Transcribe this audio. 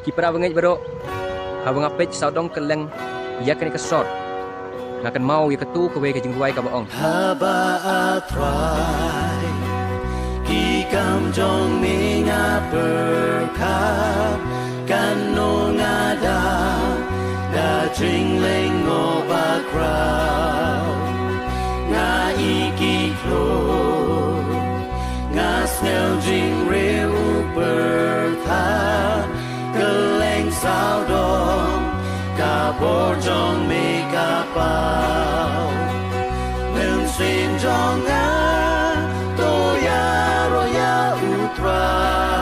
Kipra bengej bero. Habang apet saudong keleng yak ni kesot. Ngakan mau ya ketu kewe ke jengguai ka baong. Haba atrai Kikam jong minga berkap Kano ngada Da jing leng ngoba krau Nga iki klo Nga snel jing reu bertha Keleng saudong Kabor jong mi kapau Nâng xuyên jong nga Toya roya utrai